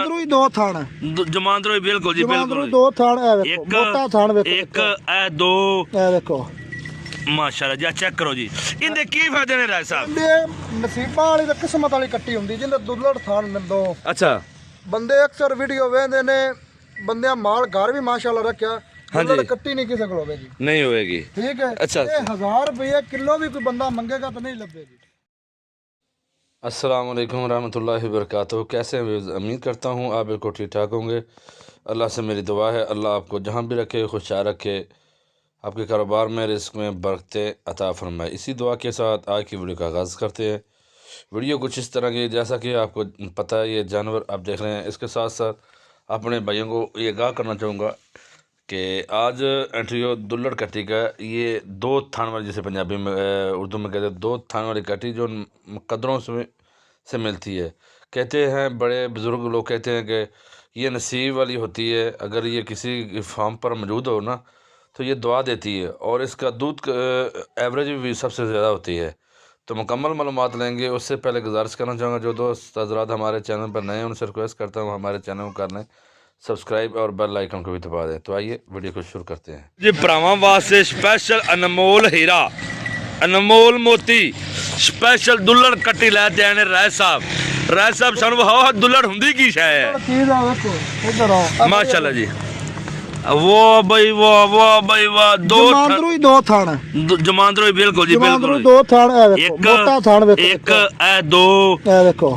ਜਮਾਂਦਰੂ ਹੀ ਦੋ ਥਾਣ ਜਮਾਂਦਰੂ ਹੀ ਬਿਲਕੁਲ ਜੀ ਬਿਲਕੁਲ ਦੋ ਥਾਣ ਐ ਵੇਖੋ ਮੋਟਾ ਥਾਣ ਵੇਖੋ ਇੱਕ ਇਹ ਦੋ ਐ ਵੇਖੋ ਮਾਸ਼ਾਅੱਲਾ ਜੀ ਚੈੱਕ ਕਰੋ ਜੀ ਇਹਦੇ ਕੀ ਫਾਇਦੇ ਨੇ ਰਾਏ ਸਾਹਿਬ ਇਹਦੇ ਨਸੀਬਾਂ ਵਾਲੀ ਤੇ ਕਿਸਮਤ ਵਾਲੀ ਕੱਟੀ ਹੁੰਦੀ ਜਿੰਦੇ ਦੁੱਲੜ ਥਾਣ ਮਿਲਦੋ ਅੱਛਾ ਬੰਦੇ ਅਕਸਰ ਵੀਡੀਓ ਵੇਖਦੇ ਨੇ ਬੰਦਿਆਂ ਮਾਲ ਘਰ ਵੀ ਮਾਸ਼ਾਅੱਲਾ ਰੱਖਿਆ ਦੁੱਲੜ ਕੱਟੀ ਨਹੀਂ ਕਿਸੇ ਕੋਲ ਹੋਵੇਗੀ नहीं होगी ठीक है अच्छा ये 1000 रुपये किलो भी कोई बंदा मंगेगा तो नहीं लभेगी। अस्सलाम वालेकुम रहमतुल्लाहि वबरकातुहू। कैसे हैं? उम्मीद करता हूँ आप बिल्कुल ठीक ठाक होंगे। अल्लाह से मेरी दुआ है अल्लाह आपको जहाँ भी रखे खुशहाल रखे, आपके कारोबार में रिस्क में बरकतें अता फरमाए। इसी दुआ के साथ आज की वीडियो का आगाज़ करते हैं। वीडियो कुछ इस तरह की, जैसा कि आपको पता है ये जानवर आप देख रहे हैं, इसके साथ साथ अपने भाइयों को ये आगाह करना चाहूँगा कि आज एंट्रियो दुल्लड़ कट्टी का ये दो थान वाली, जैसे पंजाबी में उर्दू में कहते हैं, दो थान वाली कट्टी जो कदरों से मिलती है। कहते हैं बड़े बुज़ुर्ग लोग कहते हैं कि ये नसीब वाली होती है। अगर ये किसी फार्म पर मौजूद हो ना तो ये दुआ देती है और इसका दूध एवरेज भी सबसे ज़्यादा होती है। तो मुकम्मल मालूमात लेंगे। उससे पहले गुजारिश करना चाहूँगा जो दोस्त हज़रात हमारे चैनल पर नए हैं उनसे रिक्वेस्ट करता हूँ हमारे चैनल को कर लें सब्सक्राइब और बेल आइकन को भी दबा दें। तो आइए वीडियो को शुरू करते हैं जी। भरावां वास्ते स्पेशल अनमोल हीरा अनमोल मोती स्पेशल दुल्लड़ कट्टी लैते आए ने राय साहब सानू वहाओ दुल्लड़ हुंदी की शै है माशाल्लाह जी। वो भाई वाह दो जमांदरू ही दो थाण जमांदरू ही बिल्कुल जी बिल्कुल दो थाण ऐ वेखो मोटा थाण वेखो एक ए दो ऐ ਵੇਖੋ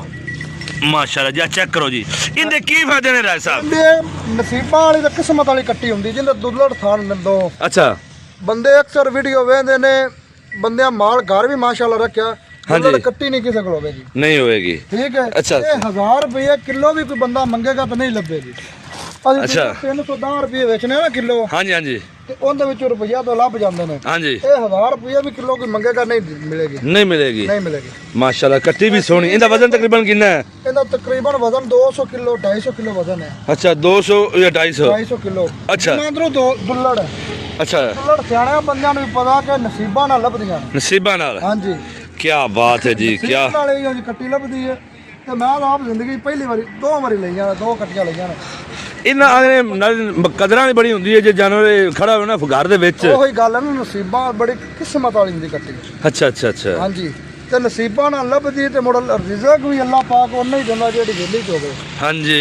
माशाल्लाह जी चेक करो जी इनके की फायदे ने राय साहब ਇਹਦੇ ਨਸੀਬਾਂ ਵਾਲੀ ਤੇ ਕਿਸਮਤ ਵਾਲੀ ਕੱਟੀ ਹੁੰਦੀ ਜਿੰਦੇ ਦੁੱਲੜ ਥਾਣ ਮਿਲਦੋ अच्छा ਬੰਦੇ ਅਕਸਰ ਵੀਡੀਓ ਵੇਖਦੇ ਨੇ ਬੰਦਿਆਂ ਮਾਲ ਘਰ ਵੀ ਮਾਸ਼ਾਅੱਲਾ ਰੱਖਿਆ ਦੁੱਲੜ ਕੱਟੀ ਨਹੀਂ ਕਿਸੇ ਕੋਲ ਹੋਵੇਗੀ नहीं होगी ठीक है अच्छा ਇਹ 1000 ਰੁਪਏ ਕਿਲੋ ਵੀ ਕੋਈ ਬੰਦਾ ਮੰਗੇਗਾ ਤਾਂ ਨਹੀਂ ਲੱਭੇਗੀ। अच्छा 310 ਰੁਪਏ ਵੇਚਣੇ ਨਾ ਕਿਲੋ हाँ जी हाँ जी ਤੇ ਉਹਦੇ ਵਿੱਚੋਂ ਰੁਪਈਆ ਤਾਂ ਲੱਭ ਜਾਂਦੇ ਨੇ। हाँ जी ਇਹ 1000 ਰੁਪਏ ਵੀ ਕਿਲੋ ਕੋਈ ਮੰਗੇਗਾ नहीं मिलेगी नहीं मिलेगी नहीं मिलेगी। माशाल्लाह कट्टी भी सोहनी इनका वजन तकरीबन कितना है ਇਹਦਾ ਤਕਰੀਬਨ ਵਜ਼ਨ 200 ਕਿਲੋ 250 ਕਿਲੋ ਵਜ਼ਨ ਹੈ। अच्छा 200 या 250 250 ਕਿਲੋ अच्छा ਅੰਦਰੋਂ ਦੁੱਲੜ ਹੈ। अच्छा ਦੁੱਲੜ ਸਿਆਣਿਆਂ ਬੰਦਿਆਂ ਨੂੰ ਵੀ ਪਤਾ ਕਿ ਨਸੀਬਾਂ ਨਾਲ ਲੱਭਦੀਆਂ ਨੇ। नसीबा नाल ਹਾਂਜੀ क्या बात है जी क्या ਨਸੀਬ ਨਾਲ ਇਹ ਕੱਟੀ ਲੱਭਦੀ ਹੈ ਤੇ ਮੈਂ ਤਾਂ ਆਪ ਜ਼ਿੰਦਗੀ ਪਹਿਲੀ ਵਾਰੀ ਦੋ ਵਾਰੀ ਲਈਆਂ ਦੋ ਕੱਟੀਆਂ ਲਈਆਂ ਨੇ। ਇਹਨਾਂ ਆਗਨੇ ਕਦਰਾਂ ਦੀ ਬੜੀ ਹੁੰਦੀ ਹੈ ਜੇ ਜਾਨਵਰ ਖੜਾ ਹੋਵੇ ਨਾ ਘਰ ਦੇ ਵਿੱਚ ਉਹੀ ਗੱਲ ਹੈ ਨਾ ਨਸੀਬਾਂ ਬੜੀ ਕਿਸਮਤ ਵਾਲੀ ਹੁੰਦੀ ਕੱਟੀ। ਅੱਛਾ ਅੱਛਾ ਅੱਛਾ ਹਾਂਜੀ ਤੇ ਨਸੀਬਾਂ ਨਾਲ ਲੱਭਦੀ ਤੇ ਮੁੜ ਰਿਜ਼ਕ ਵੀ ਅੱਲਾਹ ਪਾਕ ਉਹਨੇ ਹੀ ਦਿੰਦਾ ਜਿਹੜੀ ਵੇਲੀ ਚ ਹੋਵੇ। ਹਾਂਜੀ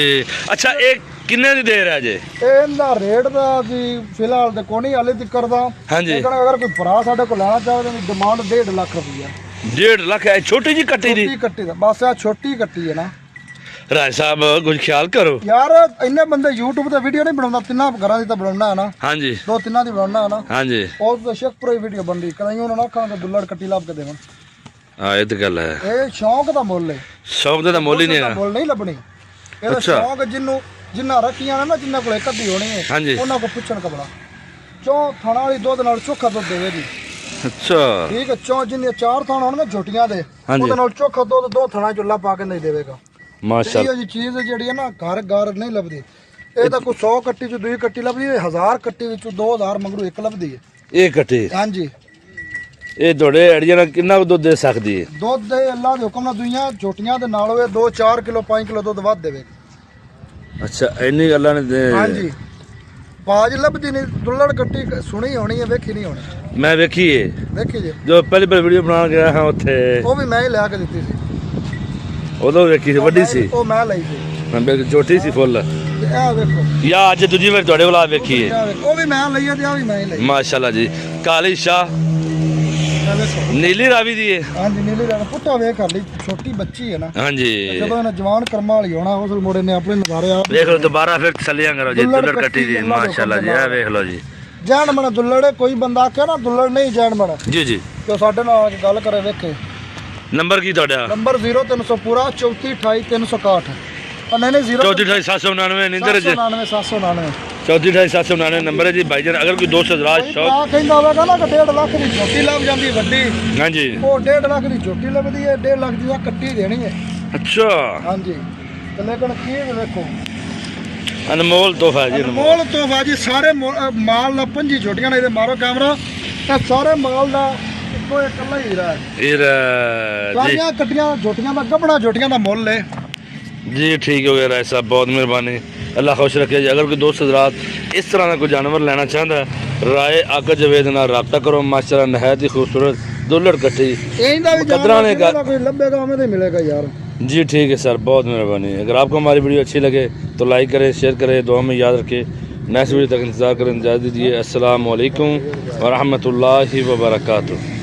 ਅੱਛਾ ਇਹ ਕਿੰਨੇ ਦੀ ਦੇ ਰਿਹਾ ਜੇ ਇਹਦਾ ਰੇਟ ਦਾ ਜੀ ਫਿਲਹਾਲ ਤੇ ਕੋਣੀ ਹਾਲੇ ਤੱਕ ਕਰਦਾ। ਹਾਂਜੀ ਲੇਕਿਨ ਅਗਰ ਕੋਈ ਭਰਾ ਸਾਡੇ ਕੋਲ ਲੈਣਾ ਚਾਹੇ ਤਾਂ ਡਿਮਾਂਡ 1.5 ਲੱਖ ਰੁਪਈਆ। 1.5 ਲੱਖ ਹੈ ਛੋਟੀ ਜੀ ਕੱਟੀ ਦੀ ਛੋਟੀ ਕੱਟੀ ਦਾ ਬਸ ਆ ਛੋਟੀ ਕੱਟੀ ਹੈ ਨਾ। ਰਾਏ ਸਾਹਿਬ ਕੁਝ ਖਿਆਲ ਕਰੋ ਯਾਰ ਇੰਨੇ ਬੰਦੇ YouTube ਤੇ ਵੀਡੀਓ ਨਹੀਂ ਬਣਾਉਂਦਾ ਤਿੰਨਾਂ ਘਰਾਂ ਦੀ ਤਾਂ ਬਣਾਉਣਾ ਹੈ ਨਾ। ਹਾਂਜੀ ਦੋ ਤਿੰਨਾਂ ਦੀ ਬਣਾਉਣਾ ਹੈ ਨਾ। ਹਾਂਜੀ ਉਹ ਤਾਂ ਸ਼ੇਖਪੁਰੇ ਵੀਡੀਓ ਬਣਦੀ ਕਰਾਈ ਉਹਨਾਂ ਨੂੰ ਆਖਾਂ ਕਿ ਦੁੱਲੜ ਕੱਟੀ ਲੱਭ ਕੇ ਦੇਵਣ। ਹਾਂ ਇਹ ਤਾਂ ਗੱਲ ਹੈ ਇਹ ਸ਼ੌਂਕ ਦਾ ਮੁੱਲ ਹੈ। ਸ਼ੌਕ ਦਾ ਤਾਂ ਮੁੱਲ ਹੀ ਨਹੀਂ ਹੈਗਾ। ਮੁੱਲ ਨਹੀਂ ਲੱਭਣੀ ਇਹਦਾ ਸ਼ੌਂਕ ਜਿੰਨਾ ਰੱਖੀਆਂ ਨੇ ਨਾ ਜਿੰਨਾ ਕੋਲ ਇੱਕ ਅੱਧੀ ਹੋਣੀ ਹੈ ਉਹਨਾਂ ਕੋਲ ਪੁੱਛਣ ਕਬੜਾ ਚੋਂ ਥਾਣਾ ਵਾਲੀ ਦੁੱਧ ਨਾਲ ਚੋਖਾ ਦੁੱਧ ਦੇਵੇ ਜੀ। ਅੱਛਾ ਠੀਕ ਹੈ ਚੋਂ ਜਿੰਨੇ ਚਾਰ ਥਾਣ ਹੋਣਗੇ ਝੋਟੀਆਂ ਦੇ ਉਹਦੇ ਨਾਲ ਚੋਖਾ ਦੁੱਧ ਦੋ ਥਾਣਾ ਚੁੱਲਾ ਪਾ ਕੇ ਨਹੀਂ ਦੇਵੇਗਾ। ਮਾਸ਼ਾਅੱਲਾ ਇਹ ਜੀ ਚੀਜ਼ ਜਿਹੜੀ ਹੈ ਨਾ ਘਰ ਨਹੀਂ ਲੱਭਦੀ। ਇਹ ਤਾਂ ਕੋਈ 100 ਕੱਟੀ ਚ 2 ਕੱਟੀ ਲੱਭਦੀ ਹੈ 1000 ਕੱਟੀ ਵਿੱਚੋਂ 2000 ਮਗਰੋਂ ਇੱਕ ਲੱਭਦੀ ਹੈ ਇਹ ਕੱਟੀ। ਹਾਂਜੀ ਇਹ ਤੁਹਾਡੇ ਅੜੀਆਂ ਨਾਲ ਕਿੰਨਾ ਦੁੱਧ ਦੇ ਸਕਦੀ ਹੈ? ਦੁੱਧ ਦੇ ਅੱਲਾਹ ਦੇ ਹੁਕਮ ਨਾਲ ਦੁਨੀਆਂ ਝੋਟੀਆਂ ਦੇ ਨਾਲ ਹੋਵੇ 2-4 ਕਿਲੋ 5 ਕਿਲੋ ਦੁੱਧ ਵੱਧ ਦੇਵੇ। ਅੱਛਾ ਇੰਨੀ ਗੱਲਾਂ ਨੇ ਹਾਂਜੀ ਬਾਜ ਲੱਭਦੀ ਨਹੀਂ ਦੁੱਲੜ ਕੱਟੀ ਸੁਣੀ ਹੋਣੀ ਹੈ ਵੇਖੀ ਨਹੀਂ ਹੋਣੀ। ਮੈਂ ਵੇਖੀ ਏ ਵੇਖੀ ਜੇ ਜੋ ਪਹਿਲੀ ਵੀਡੀਓ ਬਣਾ ਗਿਆ ਹਾਂ ਉੱਥੇ ਉਹ ਵੀ ਮੈਂ ਹੀ ਲਿਆ ਕੇ ਦਿੱਤੀ ਸੀ। ਉਦੋਂ ਵੇਖੀ ਸੀ ਵੱਡੀ ਸੀ ਉਹ ਮੈਂ ਲਈ ਸੀ ਮੈਂ ਬਿਲਕੁਲ ਛੋਟੀ ਸੀ ਫੁੱਲ। ਤੇ ਇਹ ਵੇਖੋ ਯਾ ਅੱਜ ਦੂਜੀ ਵਾਰ ਤੁਹਾਡੇ ਕੋਲ ਆ ਵੇਖੀ ਏ ਇਹ ਵੇਖੋ ਉਹ ਵੀ ਮੈਂ ਲਈ ਹੈ ਤੇ ਆ ਵੀ ਮੈਂ ਹੀ ਲਈ। ਮਾਸ਼ਾਅੱਲਾ ਜੀ ਕਾਲੀ ਸ਼ਾਹ ਇਹ ਵੇਖੋ ਨੀਲੀ ਰਾਵੀ ਦੀ ਏ। ਹਾਂਜੀ ਨੀਲੀ ਰੰਗ ਪੁੱਟਾ ਵੇਖ ਕਰ ਲਈ ਛੋਟੀ ਬੱਚੀ ਹੈ ਨਾ। ਹਾਂਜੀ ਜਦੋਂ ਇਹਨੇ ਜਵਾਨ ਕਰਮਾਂ ਵਾਲੀ ਹੋਣਾ ਉਸ ਮੋੜੇ ਨੇ ਆਪਣੇ ਨਜ਼ਾਰੇ ਆ ਵੇਖ ਲਓ ਦੁਬਾਰਾ ਫਿਰ ਥੱਲਿਆਂ ਕਰੋ ਜੀ ਦੁੱਲੜ ਕੱਟੀ ਦੀ ਮਾਸ਼ਾਅੱਲਾ ਜੀ ਇਹ ਵੇਖ ਲਓ ਜੀ ਜਾਣ ਮਣਾ ਦੁੱਲੜੇ ਕੋਈ ਬੰਦਾ ਆਖਿਆ ਨਾ ਦੁੱਲੜ ਨਹੀਂ ਜਾਣ ਮਣਾ ਜੀ ਜੀ ਤੇ ਸਾਡੇ ਨਾਲ ਆ ਕੇ ਗੱਲ ਕਰੇ ਵੇਖੇ। ਨੰਬਰ ਕੀ ਤੁਹਾਡਾ? ਨੰਬਰ 0300 ਪੂਰਾ 3428 नहीं नहीं 3428 नींदर जी 799 3428 नंबर है जी भाईजान अगर कोई दोस्त हज़रात शौक कहंदा होगा ना कि 1.5 ਲੱਖ ਦੀ ਝੋਟੀ ਲੱਭ ਜਾਂਦੀ ਵੱਡੀ। ਹਾਂਜੀ ਉਹ 1.5 ਲੱਖ ਦੀ ਝੋਟੀ ਲੱਭਦੀ ਹੈ 1.5 ਲੱਖ ਦੀ ਤਾਂ ਕੱਟੀ ਦੇਣੀ ਹੈ। ਅੱਛਾ ਹਾਂਜੀ ਤੇ ਲੇਕਿਨ ਕੀ ਵੇਖੋ ਅਨਮੋਲ ਤੋਹਫਾ ਜੀ ਅਨਮੋਲ ਤੋਹਫਾ ਜੀ ਸਾਰੇ ਮਾਲ ਦਾ 5 ਝੋਟੀਆਂ ਨੇ ਇਹਦੇ ਮਾਰੋ ਕੈਮਰਾ ਇਹ ਸਾਰੇ ਮਾਲ ਦਾ ਇੱਕੋ ਇਕੱਲਾ ਹੀ ਹੀਰਾ ਹੈ। ਜੀ ਸਾਰੀਆਂ ਕੱਟੀਆਂ ਝੋਟੀਆਂ ਦਾ ਗੱਬਣਾ ਝੋਟੀਆਂ ਦਾ ਮੁੱਲ ਹੈ जी ठीक हो गया राय साहब, बहुत मेहरबानी, अल्लाह खुश रखे जी। अगर कोई दोस्त हज़रात इस तरह का कोई जानवर लेना चाहता है, राय आका जवेद नाल रब्ता करो। माशाल्लाह नहायत ही खूबसूरत दुल्हड़ कट्टी कतराने का कोई लब्बेगा हमें नहीं मिलेगा यार। जी ठीक है सर, बहुत मेहरबानी। अगर आपको हमारी वीडियो अच्छी लगे तो लाइक करें, शेयर करें, दुआ में याद रखें। नेक्स्ट वीडियो तक इंतज़ार करें, इजाज़त दीजिए। अस्सलामु अलैकुम व रहमतुल्लाहि व बरकातुहू।